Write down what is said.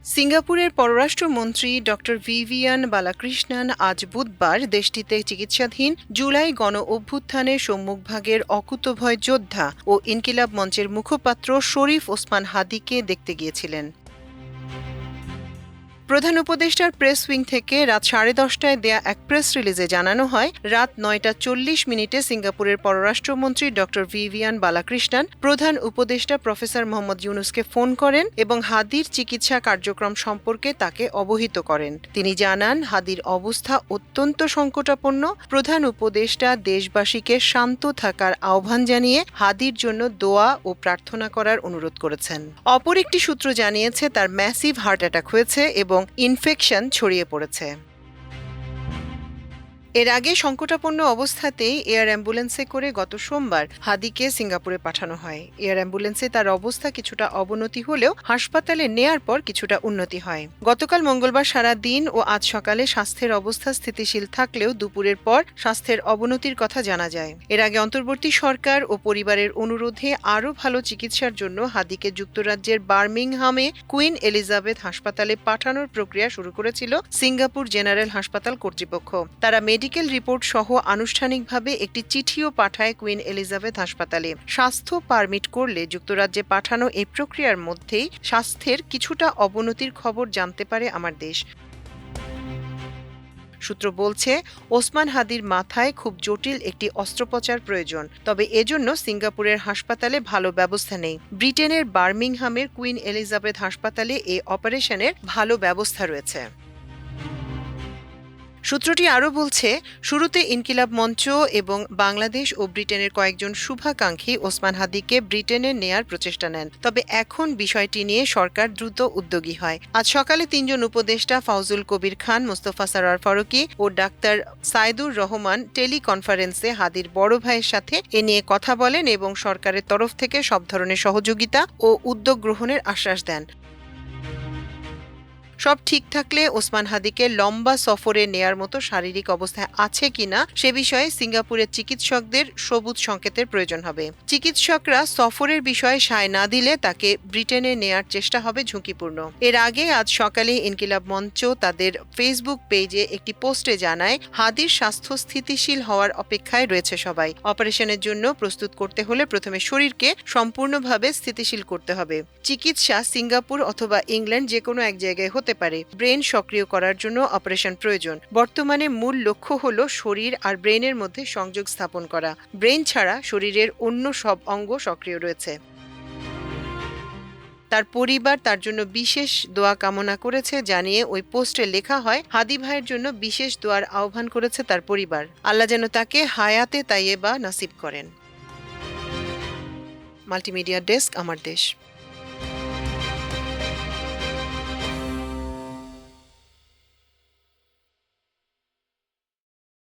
সিঙ্গাপুরের পররাষ্ট্রমন্ত্রী doctor Vivian Balakrishnan আজ বুধবার দেশটিতে চিকিৎসাধীন জুলাই গণ অভ্যুত্থানের সম্মুখভাগের অকুতোভয় যোদ্ধা ও ইনকিলাব মঞ্চের মুখপাত্র শরীফ ওসমান হাদিকে দেখতে গিয়েছিলেন। প্রধান উপদেষ্টার প্রেস উইং থেকে রাত 10:30টায় দেয়া এক প্রেস রিলিজে জানানো হয়, রাত 9:40 সিঙ্গাপুরের পররাষ্ট্রমন্ত্রী ডক্টর ভিভিয়ান বালাকৃষ্ণন প্রধান উপদেষ্টা প্রফেসর মোহাম্মদ ইউনুসকে ফোন করেন এবং হাদির চিকিৎসা কার্যক্রম সম্পর্কে তাকে অবহিত করেন। তিনি জানান, হাদির অবস্থা অত্যন্ত সংকটাপন্ন। প্রধান উপদেষ্টা দেশবাসীকে শান্ত থাকার আহ্বান জানিয়ে হাদির জন্য দোয়া ও প্রার্থনা করার অনুরোধ করেছেন। অপর একটি সূত্র জানিয়েছে তার ম্যাসিভ হার্ট অ্যাটাক হয়েছে এবং ইনফেকশন ছড়িয়ে পড়েছে। এর আগে সংকটাপন্ন অবস্থাতেই এয়ার অ্যাম্বুলেন্সে করে গত সোমবার হাদিকে সিঙ্গাপুরে পাঠানো হয়। এয়ার অ্যাম্বুলেন্সে তার অবস্থা কিছুটা অবনতি হলেও হাসপাতালে নেয়ার পর কিছুটা উন্নতি হয়। গতকাল মঙ্গলবার সারা দিন ও আজ সকালে স্বাস্থ্যের অবস্থা স্থিতিশীল থাকলেও দুপুরের পর স্বাস্থ্যের অবনতির কথা জানা যায়। এর আগে অন্তর্বর্তী সরকার ও পরিবারের অনুরোধে আরও ভালো চিকিৎসার জন্য হাদিকে যুক্তরাজ্যের বার্মিংহামে কুইন এলিজাবেথ হাসপাতালে পাঠানোর প্রক্রিয়া শুরু করেছিল সিঙ্গাপুর জেনারেল হাসপাতাল কর্তৃপক্ষ। তারা মেডিকেল রিপোর্ট সহ আনুষ্ঠানিকভাবে একটি চিঠিও পাঠায় কুইন এলিজাবেথ হাসপাতালে। স্বাস্থ্য পারমিট করলে যুক্তরাজ্যে পাঠানো এই প্রক্রিয়ার মধ্যেই স্বাস্থ্যের কিছুটা অবনতির খবর জানতে পারে আমার দেশ। সূত্র বলছে, ওসমান হাদির মাথায় খুব জটিল একটি অস্ত্রোপচার প্রয়োজন, তবে এজন্য সিঙ্গাপুরের হাসপাতালে ভালো ব্যবস্থা নেই। ব্রিটেনের বার্মিংহামের কুইন এলিজাবেথ হাসপাতালে এই অপারেশনের ভালো ব্যবস্থা রয়েছে। সূত্রটি আরও বলছে, শুরুতে ইনকিলাব মঞ্চ এবং বাংলাদেশ ও ব্রিটেনের কয়েকজন শুভাকাঙ্ক্ষী ওসমান হাদিকে ব্রিটেনে নেয়ার প্রচেষ্টা নেন, তবে এখন বিষয়টি নিয়ে সরকার দ্রুত উদ্যোগী হয়। আজ সকালে 3 জন উপদেষ্টা ফাউজুল কবির খান, মোস্তফা সরোয়ার ফারুকী ও ডাক্তার সাইদুর রহমান টেলিকনফারেন্সে হাদির বড় ভাইয়ের সাথে এ নিয়ে কথা বলেন এবং সরকারের তরফ থেকে সব ধরনের সহযোগিতা ও উদ্যোগ গ্রহণের আশ্বাস দেন। সব ঠিক থাকলে ওসমান হাদিকে লম্বা সফরে নেয়ার মতো শারীরিক অবস্থায় আছে কিনা সে বিষয়ে সিঙ্গাপুরের চিকিৎসকদের সবুজ সংকেতের প্রয়োজন হবে। চিকিৎসকরা সফরের বিষয়ে সায় না দিলে তাকে ব্রিটেনে নেয়ার চেষ্টা হবে ঝুঁকিপূর্ণ। এর আগে আজ সকালে ইনকিলাব মঞ্চ তাদের ফেসবুক পেজে একটি পোস্টে জানায়, হাদির স্বাস্থ্য স্থিতিশীল হওয়ার অপেক্ষায় রয়েছে সবাই। অপারেশনের জন্য প্রস্তুত করতে হলে প্রথমে শরীরকে সম্পূর্ণভাবে স্থিতিশীল করতে হবে। চিকিৎসা সিঙ্গাপুর অথবা ইংল্যান্ড যে কোনো এক জায়গায় হতে পারে। ব্রেন সক্রিয় করার জন্য অপারেশন প্রয়োজন। বর্তমানে মূল লক্ষ্য হলো শরীর আর ব্রেনের মধ্যে সংযোগ স্থাপন করা। ব্রেন ছাড়া শরীরের অন্য সব অঙ্গ সক্রিয় রয়েছে। তার পরিবার তার জন্য বিশেষ দোয়া কামনা করেছে জানিয়ে ওই পোস্টে লেখা হয়, হাদি ভাইয়ের জন্য বিশেষ দোয়ার আহ্বান করেছে তার পরিবার। আল্লাহ যেন তাকে হায়াতে তাইয়েবা নসিব করেন। মাল্টিমিডিয়া ডেস্ক, আমার দেশ।